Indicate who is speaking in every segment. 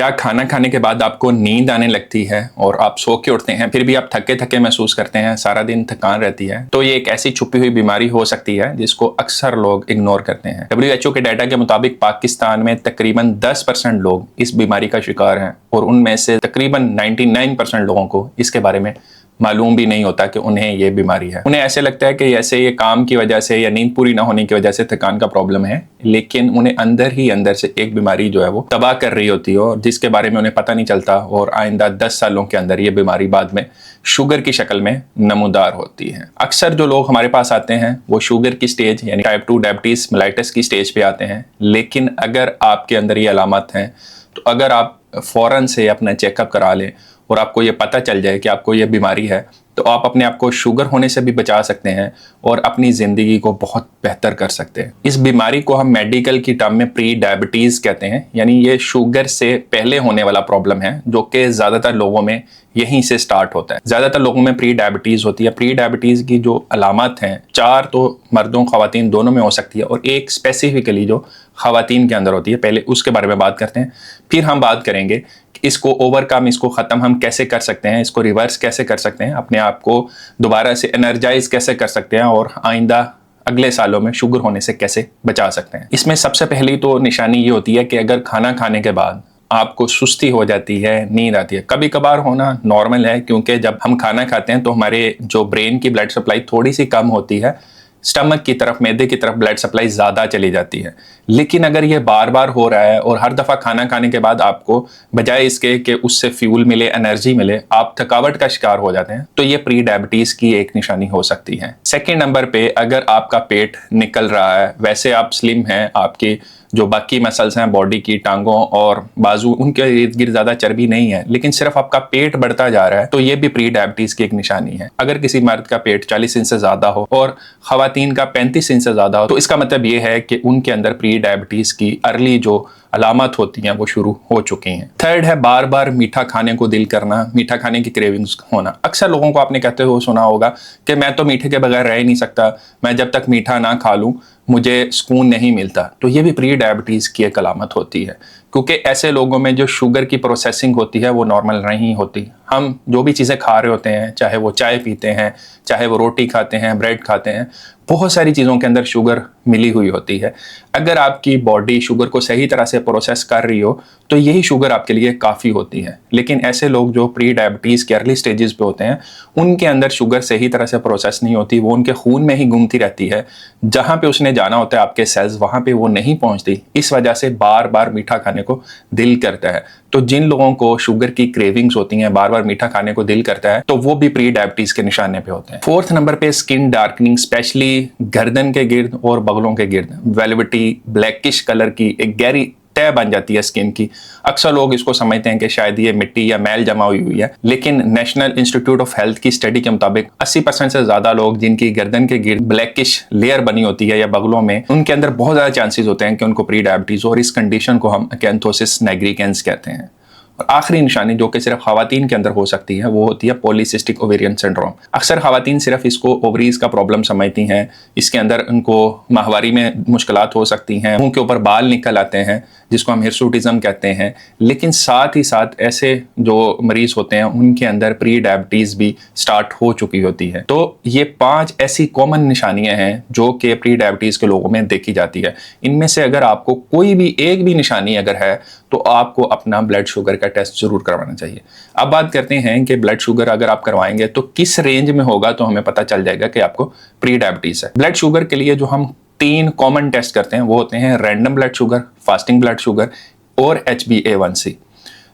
Speaker 1: क्या खाना खाने के बाद आपको नींद आने लगती है और आप सो के उठते हैं, फिर भी आप थके थके महसूस करते हैं, सारा दिन थकान रहती है? तो ये एक ऐसी छुपी हुई बीमारी हो सकती है जिसको अक्सर लोग इग्नोर करते हैं। WHO के डाटा के मुताबिक पाकिस्तान में तकरीबन 10% लोग इस बीमारी का शिकार हैं और उनमें से तकरीबन 99% लोगों को इसके बारे में मालूम भी नहीं होता कि उन्हें ये बीमारी है। उन्हें ऐसे लगता है कि जैसे ये काम की वजह से या नींद पूरी ना होने की वजह से थकान का प्रॉब्लम है, लेकिन उन्हें अंदर ही अंदर से एक बीमारी जो है वो तबाह कर रही होती है और जिसके बारे में उन्हें पता नहीं चलता। और आइंदा 10 सालों के अंदर ये बीमारी बाद में शुगर की शक्ल में नमूदार होती है। अक्सर जो लोग हमारे पास आते हैं वो शुगर की स्टेज यानी टाइप 2 डायबिटीज मेलाइटिस की स्टेज पे आते हैं, लेकिन अगर आपके अंदर ये अलामत हैं तो अगर आप फौरन से अपना चेकअप करा लें और आपको ये पता चल जाए कि आपको ये बीमारी है, तो आप अपने आप को शुगर होने से भी बचा सकते हैं और अपनी ज़िंदगी को बहुत बेहतर कर सकते हैं। इस बीमारी को हम मेडिकल की टर्म में प्री डायबिटीज़ कहते हैं, यानी ये शुगर से पहले होने वाला प्रॉब्लम है जो कि ज़्यादातर लोगों में यहीं से स्टार्ट होता है। ज़्यादातर लोगों में प्री डायबिटीज़ होती है। प्री डायबिटीज़ की जो अलामत हैं 4 तो मर्दों ख़वातीन दोनों में हो सकती है और एक स्पेसिफिकली जो ख़वातीन के अंदर होती है। पहले उसके बारे में बात करते हैं, फिर हम बात करेंगे इसको ओवरकम, इसको ख़त्म हम कैसे कर सकते हैं, इसको रिवर्स कैसे कर सकते हैं, अपने आप को दोबारा से एनर्जाइज कैसे कर सकते हैं और आइंदा अगले सालों में शुगर होने से कैसे बचा सकते हैं। इसमें सबसे पहली तो निशानी ये होती है कि अगर खाना खाने के बाद आपको सुस्ती हो जाती है, नींद आती है। कभी कभार होना नॉर्मल है, क्योंकि जब हम खाना खाते हैं तो हमारे जो ब्रेन की ब्लड सप्लाई थोड़ी सी कम होती है, स्टमक की तरफ, मैदे की तरफ ब्लड सप्लाई ज़्यादा चली जाती है। लेकिन अगर ये बार बार हो रहा है और हर दफ़ा खाना खाने के बाद आपको बजाय इसके कि उससे फ्यूल मिले, एनर्जी मिले, आप थकावट का शिकार हो जाते हैं, तो ये प्री डायबिटीज़ की एक निशानी हो सकती है। सेकेंड नंबर पे, अगर आपका पेट निकल रहा है, वैसे आप स्लिम हैं, आपकी जो बाकी मसल्स हैं बॉडी की, टांगों और बाजू, उनके इर्द गिर्द ज़्यादा चर्बी नहीं है, लेकिन सिर्फ आपका पेट बढ़ता जा रहा है, तो ये भी प्री डायबिटीज़ की एक निशानी है। अगर किसी मर्द का पेट 40 इंच से ज़्यादा हो और ख़वातीन का 35 इंच से ज़्यादा हो, तो इसका मतलब ये है कि उनके अंदर प्री डायबिटीज़ की अर्ली जो अलामत होती हैं वो शुरू हो चुकी हैं। थर्ड है बार बार मीठा खाने को दिल करना, मीठा खाने की क्रेविंग्स होना। अक्सर लोगों को आपने कहते हुए सुना होगा कि मैं तो मीठे के बगैर रह ही नहीं सकता, मैं जब तक मीठा ना खा लूँ मुझे सुकून नहीं मिलता। तो ये भी प्री डायबिटीज़ की एक अलामत होती है, क्योंकि ऐसे लोगों में जो शुगर की प्रोसेसिंग होती है वो नॉर्मल नहीं होती। हम जो भी चीज़ें खा रहे होते हैं, चाहे वो चाय पीते हैं, चाहे वो रोटी खाते हैं, ब्रेड खाते हैं, बहुत सारी चीज़ों के अंदर शुगर मिली हुई होती है। अगर आपकी बॉडी शुगर को सही तरह से प्रोसेस कर रही हो तो यही शुगर आपके लिए काफ़ी होती है। लेकिन ऐसे लोग जो प्री डायबिटीज़ के अर्ली स्टेजेस पे होते हैं, उनके अंदर शुगर सही तरह से प्रोसेस नहीं होती, वो उनके खून में ही घूमती रहती है। जहाँ पे उसने जाना होता है आपके सेल्स, वहाँ पे वो नहीं पहुँचती। इस वजह से बार बार मीठा खाने को दिल करता है। तो जिन लोगों को शुगर की क्रेविंग्स होती हैं, बार बार मीठा खाने को दिल करता है, तो वो भी प्री डायबिटीज़ के निशाने पे होते हैं। फोर्थ नंबर पे स्किन डार्कनिंग, स्पेशली गर्दन के गिर्द और बगलों के गिर्द वेलवेटी ब्लैकिश कलर की एक गहरी तह बन जाती है स्किन की। अक्सर लोग इसको समझते हैं कि शायद ये मिट्टी या मैल जमा हुई है, लेकिन नेशनल इंस्टीट्यूट ऑफ हेल्थ की स्टडी के मुताबिक 80% से ज्यादा लोग जिनकी गर्दन के गिर्द ब्लैकिश लेयर बनी होती है या बगलों में, उनके अंदर बहुत ज्यादा चांसेस होते हैं कि उनको प्री डायबिटीज, और इस कंडीशन को हम अकैंथोसिस निग्रिकेंस कहते हैं। और आखिरी निशानी जो कि सिर्फ खवातीन के अंदर हो सकती है वो होती है पॉलीसिस्टिक ओवेरियन सिंड्रोम। अक्सर खवातीन सिर्फ इसको ओवरीज का प्रॉब्लम समझती हैं, इसके अंदर उनको माहवारी में मुश्किलात हो सकती हैं, मुंह के ऊपर बाल निकल आते हैं जिसको हम हिर्सुटिज्म कहते हैं। लेकिन साथ ही साथ ऐसे जो मरीज होते हैं उनके अंदर प्री डायबिटीज भी स्टार्ट हो चुकी होती है। तो ये 5 ऐसी कॉमन निशानियां हैं जो कि प्री डायबिटीज के लोगों में देखी जाती है। इनमें से अगर आपको कोई भी एक भी निशानी अगर है तो आपको अपना ब्लड शुगर का टेस्ट जरूर करवाना चाहिए। अब बात करते हैं कि ब्लड शुगर अगर आप करवाएंगे तो किस रेंज में होगा, तो हमें पता चल जाएगा कि आपको प्री डायबिटीज है। ब्लड शुगर के लिए जो हम 3 कॉमन टेस्ट करते हैं वो होते हैं random blood sugar, fasting blood sugar और HbA1c।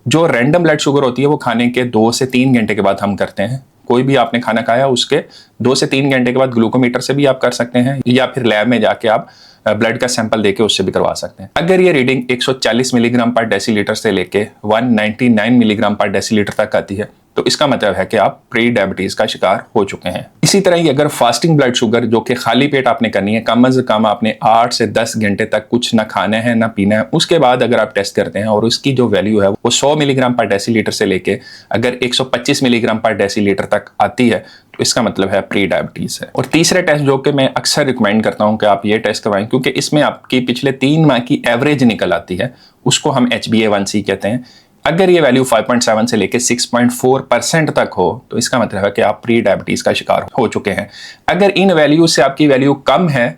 Speaker 1: जो रैंडम ब्लड शुगर होती है वो खाने के 2 से 3 घंटे के बाद हम करते हैं। कोई भी आपने खाना खाया उसके 2 से 3 घंटे के बाद ग्लूकोमीटर से भी आप कर सकते हैं, या फिर लैब में जाके आप ब्लड का सैंपल देके उससे भी करवा सकते हैं। अगर ये रीडिंग 140 मिलीग्राम पर डेसीलीटर से लेके 199 मिलीग्राम पर डेसीलीटर तक आती है तो इसका मतलब है कि आप प्री डायबिटीज का शिकार हो चुके हैं। इसी तरह ही अगर फास्टिंग ब्लड शुगर जो कि खाली पेट आपने करनी है, कम से कम आपने 8 से 10 घंटे तक कुछ ना खाना है ना पीना है, उसके बाद अगर आप टेस्ट करते हैं और उसकी जो वैल्यू है वो 100 मिलीग्राम पर डेसीलीटर से लेके अगर 125 मिलीग्राम पर डेसीलीटर तक आती है तो इसका मतलब है प्री डायबिटीज है। और तीसरे टेस्ट जो कि मैं अक्सर रिकमेंड करता हूं कि आप ये टेस्ट करवाएं, क्योंकि इसमें आपकी पिछले 3 माह की एवरेज निकल आती है, उसको हम HbA1c कहते हैं। अगर ये वैल्यू 5.7 से लेके 6.4% तक हो तो इसका मतलब है कि आप प्री डायबिटीज का शिकार हो चुके हैं। अगर इन वैल्यू से आपकी वैल्यू कम है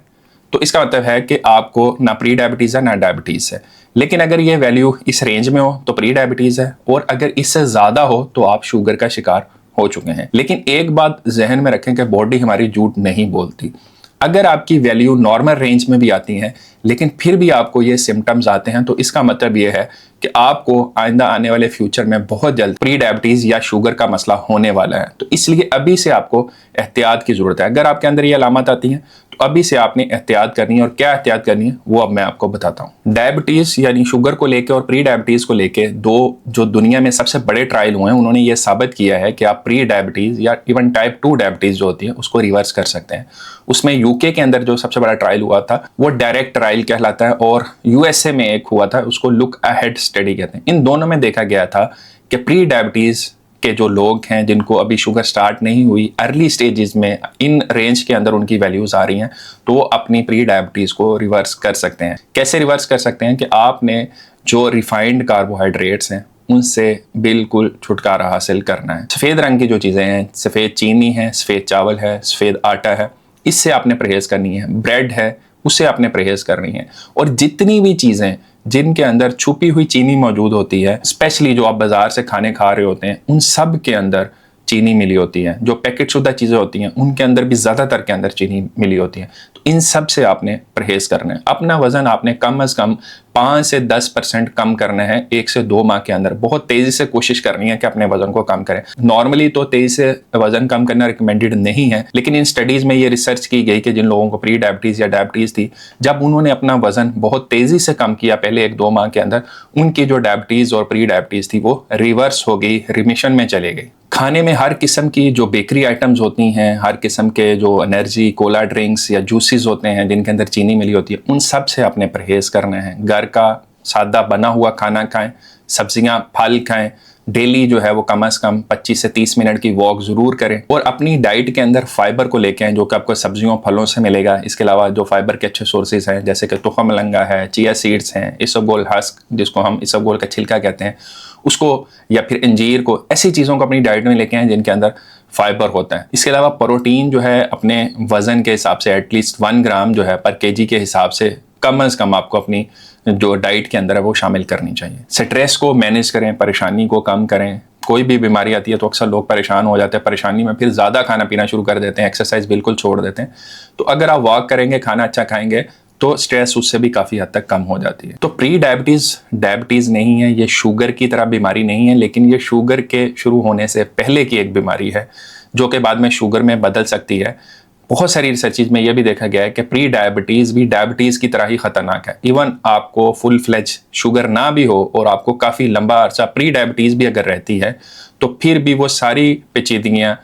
Speaker 1: तो इसका मतलब है कि आपको ना प्री डायबिटीज है ना डायबिटीज है। लेकिन अगर ये वैल्यू इस रेंज में हो तो प्री डायबिटीज है, और अगर इससे ज्यादा हो तो आप शुगर का शिकार हो चुके हैं। लेकिन एक बात जहन में रखें कि बॉडी हमारी झूठ नहीं बोलती। अगर आपकी वैल्यू नॉर्मल रेंज में भी आती है लेकिन फिर भी आपको ये सिम्टम्स आते हैं तो इसका मतलब ये है कि आपको आइंदा आने वाले फ्यूचर में बहुत जल्द प्री डायबिटीज या शुगर का मसला होने वाला है। तो इसलिए अभी से आपको एहतियात की जरूरत है। अगर आपके अंदर ये अलामत आती हैं तो अभी से आपने एहतियात करनी है, और क्या एहतियात करनी है वो अब मैं आपको बताता हूँ। डायबिटीज यानी शुगर को लेके और प्री डायबिटीज को लेके दो जो दुनिया में सबसे बड़े ट्रायल हुए हैं, उन्होंने ये साबित किया है कि आप प्री डायबिटीज या इवन टाइप 2 डायबिटीज जो होती है उसको रिवर्स कर सकते हैं। उसमें यूके के अंदर जो सबसे बड़ा ट्रायल हुआ था वो डायरेक्ट ट्रायल कहलाता है, और यूएसए में एक हुआ था उसको लुक अहेड स्टडी कहते हैं। इन दोनों में देखा गया था कि प्री डायबिटीज के जो लोग हैं जिनको अभी शुगर स्टार्ट नहीं हुई, अर्ली स्टेजेस में इन रेंज के अंदर उनकी वैल्यूज आ रही हैं, तो वो अपनी प्री डायबिटीज को रिवर्स कर सकते हैं। कैसे रिवर्स कर सकते हैं कि आपने जो रिफाइंड कार्बोहाइड्रेट्स हैं उनसे बिल्कुल छुटकारा हासिल करना है। सफ़ेद रंग की जो चीज़ें हैं, सफ़ेद चीनी है, सफ़ेद चावल है, सफ़ेद आटा है, इससे आपने परहेज करनी है। ब्रेड है, उससे आपने परहेज करनी है। और जितनी भी चीज़ें जिनके अंदर छुपी हुई चीनी मौजूद होती है, स्पेशली जो आप बाजार से खाने खा रहे होते हैं, उन सब के अंदर चीनी मिली होती है। जो पैकेट शुदा चीज़ें होती हैं उनके अंदर भी ज़्यादातर के अंदर चीनी मिली होती है। तो इन सब से आपने परहेज करना है। अपना वज़न आपने कम अज़ कम 5 से 10% कम करना है 1 से 2 माह के अंदर। बहुत तेज़ी से कोशिश करनी है कि अपने वज़न को कम करें। नॉर्मली तो तेज़ी से वज़न कम करना रिकमेंडेड नहीं है, लेकिन इन स्टडीज़ में ये रिसर्च की गई कि जिन लोगों को प्री डायबिटीज़ या डायबिटीज़ थी, जब उन्होंने अपना वज़न बहुत तेज़ी से कम किया पहले 1-2 माह के अंदर, उनकी जो डायबिटीज़ और प्री डायबिटीज़ थी वो रिवर्स हो गई, रिमिशन में चले गई। खाने में हर किस्म की जो बेकरी आइटम्स होती हैं, हर किस्म के जो एनर्जी कोला ड्रिंक्स या जूसेस होते हैं जिनके अंदर चीनी मिली होती है, उन सब से आपने परहेज करना है। घर का सादा बना हुआ खाना खाएं, सब्जियां फल खाएं, डेली जो है वो कम से कम 25 से 30 मिनट की वॉक ज़रूर करें, और अपनी डाइट के अंदर फाइबर को लेके आएं जो कि आपको सब्जियों फलों से मिलेगा। इसके अलावा जो फाइबर के अच्छे सोर्सेज हैं जैसे कि तुखम मलंगा है, चिया सीड्स हैं, इसबगोल हस्क जिसको हम इसबगोल का छिलका कहते हैं उसको, या फिर अंजीर को, ऐसी चीज़ों को अपनी डाइट में लेके आएं जिनके अंदर फाइबर होता है। इसके अलावा प्रोटीन जो है अपने वज़न के हिसाब से एटलीस्ट 1 ग्राम जो है पर केजी के हिसाब से कम से कम आपको अपनी जो डाइट के अंदर है वो शामिल करनी चाहिए। स्ट्रेस को मैनेज करें, परेशानी को कम करें। कोई भी बीमारी आती है तो अक्सर लोग परेशान हो जाते हैं, परेशानी में फिर ज़्यादा खाना पीना शुरू कर देते हैं, एक्सरसाइज बिल्कुल छोड़ देते हैं। तो अगर आप वॉक करेंगे, खाना अच्छा खाएंगे, तो स्ट्रेस उससे भी काफ़ी हद तक कम हो जाती है। तो प्री डायबिटीज़ नहीं है, ये शुगर की तरह बीमारी नहीं है, लेकिन ये शुगर के शुरू होने से पहले की एक बीमारी है जो कि बाद में शुगर में बदल सकती है। बहुत सारी रिसर्चेज में यह भी देखा गया है कि प्री डायबिटीज़ भी डायबिटीज़ की तरह ही ख़तरनाक है। इवन आपको फुल फ्लेज शुगर ना भी हो और आपको काफ़ी लंबा अरसा प्री डायबिटीज़ भी अगर रहती है तो फिर भी वो सारी पेचीदगियाँ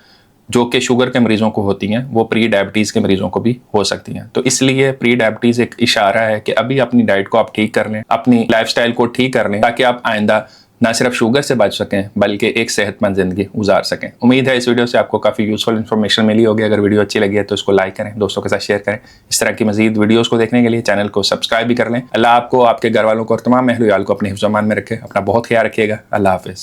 Speaker 1: जो कि शुगर के मरीजों को होती हैं वो प्री डायबिटीज़ के मरीजों को भी हो सकती हैं। तो इसलिए प्री डायबिटीज़ एक इशारा है कि अभी अपनी डाइट को आप ठीक कर लें, अपनी लाइफस्टाइल को ठीक कर लें, ताकि आप आइंदा ना सिर्फ शुगर से बच सकें बल्कि एक सेहतमंद ज़िंदगी गुजार सकें। उम्मीद है इस वीडियो से आपको काफ़ी यूजफुल इन्फॉर्मेशन मिली होगी। अगर वीडियो अच्छी लगी है तो इसको लाइक करें, दोस्तों के साथ शेयर करें। इस तरह की मजीद वीडियोज़ को देखने के लिए चैनल को सब्सक्राइब भी कर लें। अल्लाह आपको, आपके घर वालों को और तमाम अहल-ए-याल को अपने हिफ्ज़-ओ-अमान में रखे। अपना बहुत ख्याल रखिएगा। अल्लाह हाफिज़।